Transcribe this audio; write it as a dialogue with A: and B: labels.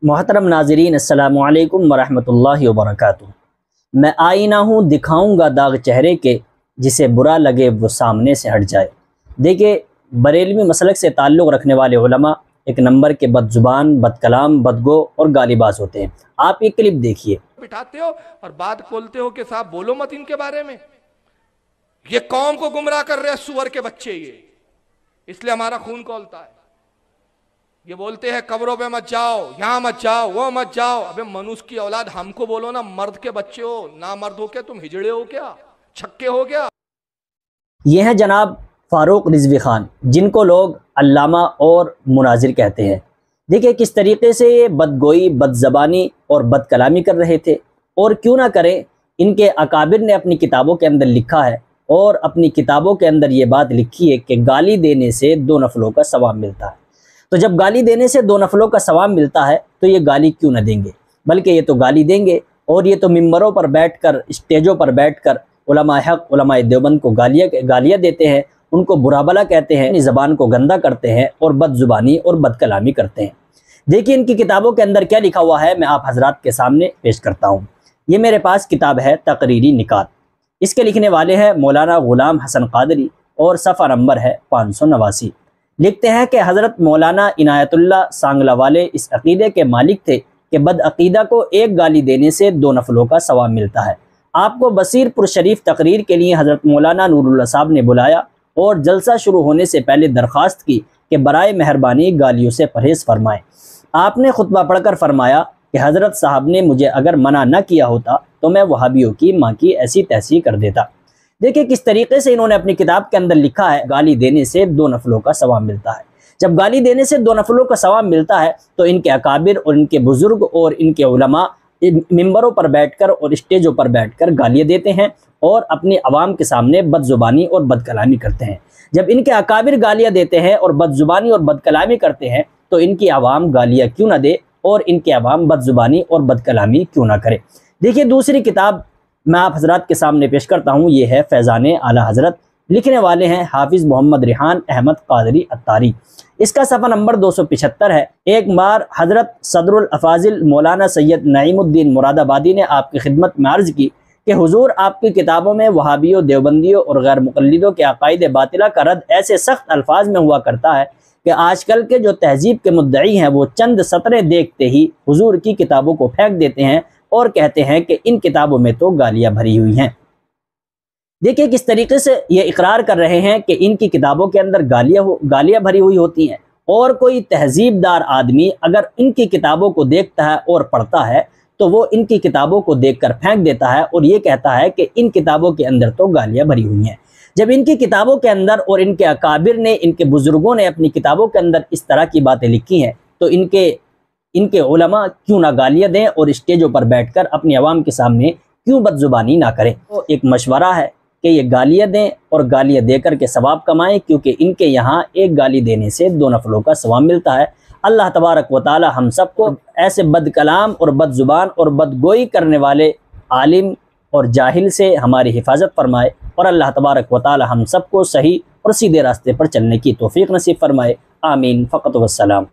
A: محترم ناظرین، السلام علیکم ورحمۃ اللہ وبرکاتہ۔ میں آئینہ ہوں، دکھاؤں گا داغ چہرے کے، جسے برا لگے وہ سامنے سے ہٹ جائے۔ دیکھیے، بریلوی مسلک سے تعلق رکھنے والے علماء ایک نمبر کے بد زبان، بد کلام، بدگو اور گالی باز ہوتے ہیں۔ آپ یہ کلپ دیکھیے۔
B: بٹھاتے ہو اور بات کھولتے ہو کہ صاحب بولو مت ان کے بارے میں، یہ قوم کو گمراہ کر رہے ہیں سور کے بچے، یہ اس لیے ہمارا خون کھولتا ہے۔ یہ بولتے ہیں قبروں پہ مت جاؤ، یہاں مت جاؤ، وہ مت جاؤ۔ ابے منوس کی اولاد، ہم کو بولو نا، مرد کے بچے ہو، نہ مرد ہو کیا تم، ہجڑے ہو کیا، چھکے ہو کیا؟
A: یہ ہیں جناب فاروق رضوی خان، جن کو لوگ علامہ اور مناظر کہتے ہیں۔ دیکھیں کس طریقے سے یہ بدگوئی، بد زبانی اور بد کلامی کر رہے تھے، اور کیوں نہ کریں۔ ان کے اکابر نے اپنی کتابوں کے اندر لکھا ہے، اور اپنی کتابوں کے اندر یہ بات لکھی ہے کہ گالی دینے سے 2 نفلوں کا ثواب ملتا ہے۔ تو جب گالی دینے سے 2 نفلوں کا ثواب ملتا ہے تو یہ گالی کیوں نہ دیں گے، بلکہ یہ تو گالی دیں گے، اور یہ تو ممبروں پر بیٹھ کر، اسٹیجوں پر بیٹھ کر علماء حق، علماء دیوبند کو گالیاں دیتے ہیں، ان کو برا بلا کہتے ہیں، اپنی زبان کو گندا کرتے ہیں، اور بد زبانی اور بد کلامی کرتے ہیں۔ دیکھیے ان کی کتابوں کے اندر کیا لکھا ہوا ہے، میں آپ حضرات کے سامنے پیش کرتا ہوں۔ یہ میرے پاس کتاب ہے تقریری نکات، اس کے لکھنے والے ہیں مولانا غلام حسن قادری، اور صفحہ نمبر ہے 589۔ لکھتے ہیں کہ حضرت مولانا عنایت اللہ سانگلہ والے اس عقیدے کے مالک تھے کہ بد عقیدہ کو ایک گالی دینے سے 2 نفلوں کا ثواب ملتا ہے۔ آپ کو بصیر پور شریف تقریر کے لیے حضرت مولانا نور اللہ صاحب نے بلایا، اور جلسہ شروع ہونے سے پہلے درخواست کی کہ برائے مہربانی گالیوں سے پرہیز فرمائیں۔ آپ نے خطبہ پڑھ کر فرمایا کہ حضرت صاحب نے مجھے اگر منع نہ کیا ہوتا تو میں وہابیوں کی ماں کی ایسی تیسی کر دیتا۔ دیکھیں کس طریقے سے انہوں نے اپنی کتاب کے اندر لکھا ہے، گالی دینے سے 2 نفلوں کا ثواب ملتا ہے۔ جب گالی دینے سے 2 نفلوں کا ثواب ملتا ہے تو ان کے اکابر اور ان کے بزرگ اور ان کے علماء ممبروں پر بیٹھ کر اور اسٹیجوں پر بیٹھ کر گالیاں دیتے ہیں، اور اپنی عوام کے سامنے بد زبانی اور بد کلامی کرتے ہیں۔ جب ان کے اکابر گالیاں دیتے ہیں اور بد زبانی اور بد کلامی کرتے ہیں تو ان کی عوام گالیاں کیوں نہ دے، اور ان کے عوام بد زبانی اور بد کلامی کیوں نہ کرے۔ دیکھیے دوسری کتاب میں آپ حضرات کے سامنے پیش کرتا ہوں، یہ ہے فیضان اعلیٰ حضرت، لکھنے والے ہیں حافظ محمد ریحان احمد قادری اتاری۔ اس کا صفحہ نمبر 275 ہے۔ ایک بار حضرت صدر الافاضل مولانا سید نعیم الدین مراد آبادی نے آپ کی خدمت میں عرض کی کہ حضور، آپ کی کتابوں میں وہابیوں، دیوبندیوں اور غیر مقلدوں کے عقائد باطلہ کا رد ایسے سخت الفاظ میں ہوا کرتا ہے کہ آج کل کے جو تہذیب کے مدعی ہیں وہ چند سطریں دیکھتے ہی حضور کی کتابوں کو پھینک دیتے ہیں اور کہتے ہیں کہ ان کتابوں میں تو گالیاں بھری ہوئی ہیں۔ دیکھیں کس طریقے سے یہ اقرار کر رہے ہیں کہ ان کی کتابوں کے اندر گالیاں بھری ہوئی ہوتی ہیں، اور کوئی تہذیب دار آدمی اگر ان کی کتابوں کو دیکھتا ہے اور پڑھتا ہے تو وہ ان کی کتابوں کو دیکھ کر پھینک دیتا ہے، اور یہ کہتا ہے کہ ان کتابوں کے اندر تو گالیاں بھری ہوئی ہیں۔ جب ان کی کتابوں کے اندر اور ان کے اکابر نے، ان کے بزرگوں نے اپنی کتابوں کے اندر اس طرح کی باتیں لکھی ہیں تو ان کے علماء کیوں نہ گالیاں دیں، اور اسٹیجوں پر بیٹھ کر اپنی عوام کے سامنے کیوں بد زبانی نہ کریں۔ تو ایک مشورہ ہے کہ یہ گالیاں دیں، اور گالیاں دے کر کے ثواب کمائیں، کیونکہ ان کے یہاں ایک گالی دینے سے 2 نفلوں کا ثواب ملتا ہے۔ اللہ تبارک و تعالی ہم سب کو ایسے بد کلام اور بد زبان اور بد گوئی کرنے والے عالم اور جاہل سے ہماری حفاظت فرمائے، اور اللہ تبارک و تعالی ہم سب کو صحیح اور سیدھے راستے پر چلنے کی توفیق نصیب فرمائے۔ آمین فقط والسلام۔